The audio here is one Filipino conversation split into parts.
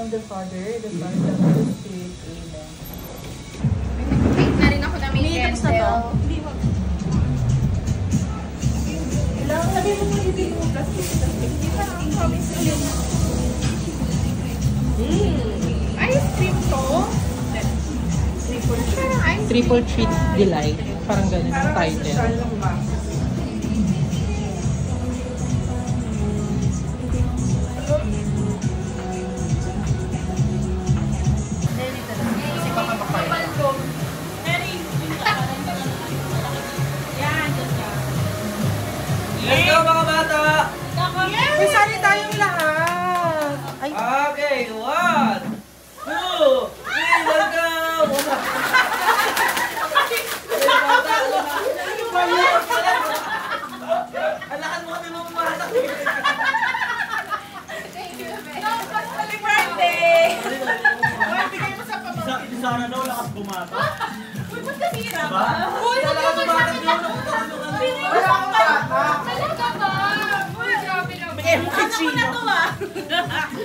of the Father, the Son, and of the Spirit. Amen. Wait na rin ako na may candle. Ilang sabi mo mo hindi mo plastic. Hindi pa ang promise ulit. Ice cream to? Triple Treat Delight. Parang ganun yung title. Let's go mga bata! May sali tayong lahat! Ay. Okay, 1, 2, 3, let's go! Alakan mo kami mga bata! Happy birthday! Bigay mo sa pamangkin. Si Sarah daw lakas bumata. Uy, ba't kasira Diba? ba? Uy, Wala ka bumata yun! Wala akong bata. talaga ba? Uy, grabe naman. Bigay mo kay Chino.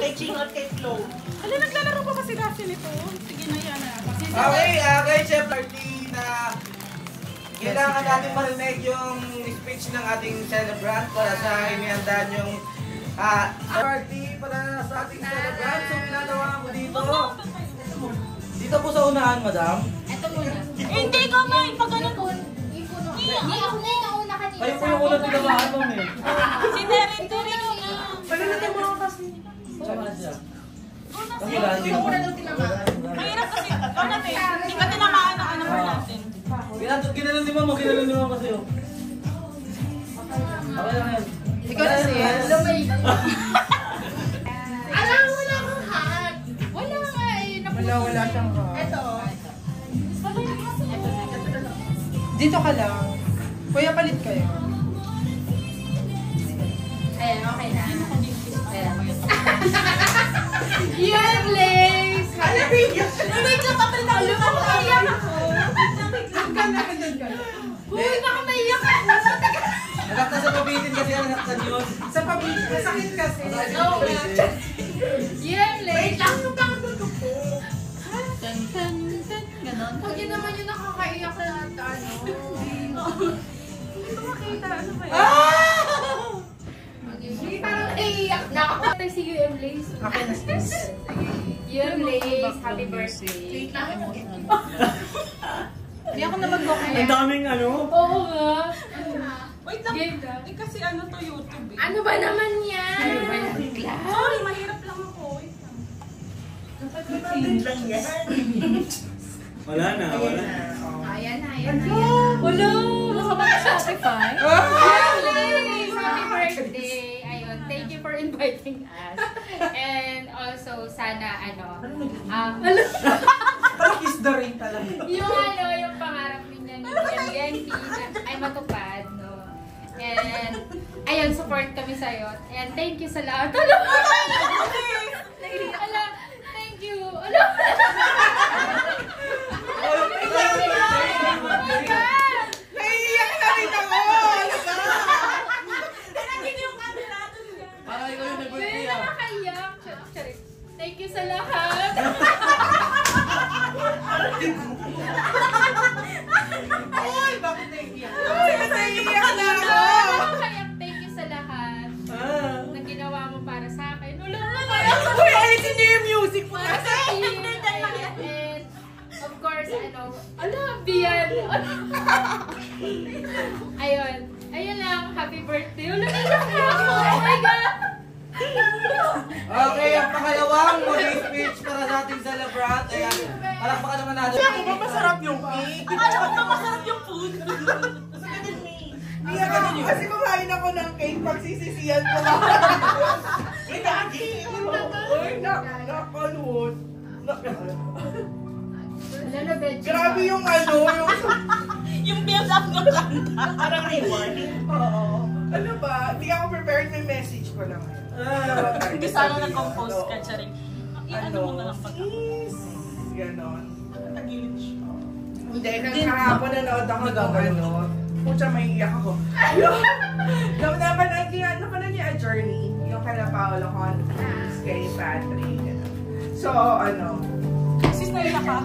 Kay Chino at kay Flo. Hala, naglalaro pa ba si Rafi nito? Sige na yan. Okay, guys, chef party na kailangan natin marinig yung speech ng ating celebrant para sa inihandaan yung party para sa ating celebrant. So, pinanawa ko dito. Dito po sa unahan, madam. Ito muna. Hindi ko may pag ano po. Hindi ako na yung nauna kanina. Kayo po yung unang tinamaan mo, eh. Si Derek Turing na. Pagalitan mo ako kasi. Saan na siya? Hindi ko muna daw tinamaan. Mahirap kasi. Ikaw natin. Hindi ka tinamaan ng ano natin. Ginalan di mo kasi yun. Okay lang yan. Ikaw na siya. Alam, wala akong hat. Wala nga eh. Wala siyang ka. Ito. Dito ka lang. Kuya, palit kayo. Ayan, okay na. Ayan. Yan, Lace! Ano video? Wait lang, kapal na ulo. Naiyak ako. Doon ka na, doon ka. Uy, baka maiyak ako. Nagkakta sa pabitin kasi ang nakaksan yun. Sa pabili, masakit kasi. Oo nga. Yan, Lace. Wait lang, yung pangatutok ko. Tan tan tan. Ganon. Huwag yun naman yung nakakaiyak na ano. Hindi ko makita. Ano ba yan? Hindi, parang naiiyak na ako. Si UM Lace. Okay na sis. UM Lace, happy birthday. Wait lang. Hindi ako na mag-okay. Ang daming ano. Oo nga. Wait lang. Game ka. Eh kasi ano to YouTube eh. Ano ba naman yan? Ano ba yan? Sorry, mahirap lang ako. Wait lang. lang yan. Wala na. Ayan na, ayan na. Wala. Nakapag-Spotify. Happy birthday! Ayun, thank you for inviting us. And also, sana Parang kiss the ring talaga. yung pangarap niya ni MGNP ay matupad, no? And, ayun, support kami sa'yo. And thank you sa lahat. Ala, thank you. Ala, Naiiyak na rin ako! Para ikaw yung nag-birthday ah. nakakaiyak. Sorry. Thank you sa lahat. Ay, bakit naiiyak? Naiiyak na ako! Nakakaiyak. Thank you sa lahat na ginawa mo para sa akin. Wala na Uy, alisin niyo yung music mo para kasi! sa akin. And of course, Bian. Ayun. Ayun lang. Happy birthday. Wala na ako. Oh my God. Okay, ang pangalawang mag-speech para sa ating celebrant. Ayan, palakpakan naman natin. Ako ba masarap yung cake? Akala ko ba masarap yung food? Hindi nga ganun yun. Kasi kumain ako ng cake pag sisisiyan ko lang. Ay, lagi! Ay, nakalun. Wala na, veggie. Grabe yung Yung build up ng kanta. Parang reward. Oo. Ano ba? Hindi ako prepared, may message ko lang. Hindi sana nag-compose ka, Charing. Ano mo na lang pag Is, ganon. tagilid siya. Hindi, kahapon nanood ako ng pucha, may iyak ako. Napanood niya A Journey, yung kala Paolo Contis, kay Patrick. So, Sis, naiyak ka?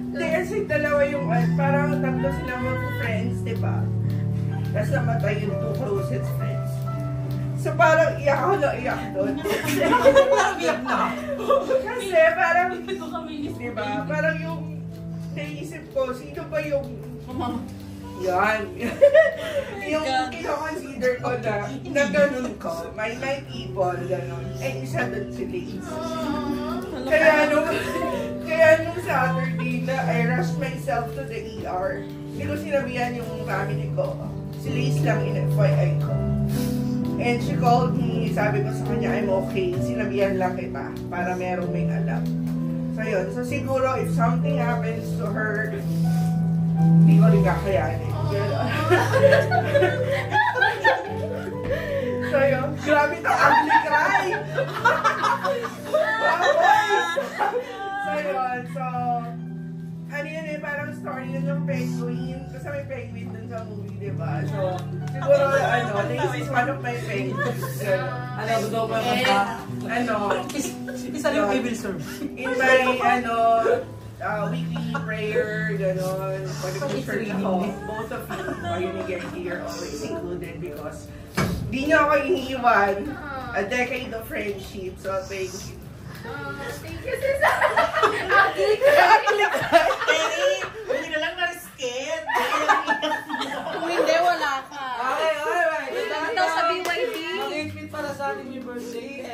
Hindi, kasi dalawa yung, parang tatlo sila mag-friends, di ba? Tapos namatay yung two closest friends. So parang iyak ako na iyak doon. Parang iyak na. Kasi parang, Hindi ko kami di ba? Parang yung naisip ko, sino ba yung yan. Yung kino-consider ko na ganun ko, my people, ganun. Eh, isa doon si Lace. Kaya nung Saturday na I rushed myself to the ER, hindi ko sinabihan yung family ko. Si Lace lang in-FYI ko. And she called me, sabi ko sa kanya, I'm okay. Sinabihan lang kita para merong may alam. So yun, so siguro if something happens to her, hindi ko rin kakayanin. So yun, grabe to, ugly cry! So yun, so ano yun parang story yun yung penguin. Kasi may penguin dun sa movie, diba? So, siguro, this is one of my penguins. Ano, gusto ko yung Isa yung evil serve. In my, weekly prayer, gano'n. Pwede ko share ako. Both of you, Unigenti, you're always included because di nyo ako iniiwan. A decade of friendship. So, thank you. Thank you, sis. Terry, hindi na lang na-scared. Kung hindi, wala ka. Okay. Ito sa BYD. Mag-8 feet para sa ating birthday.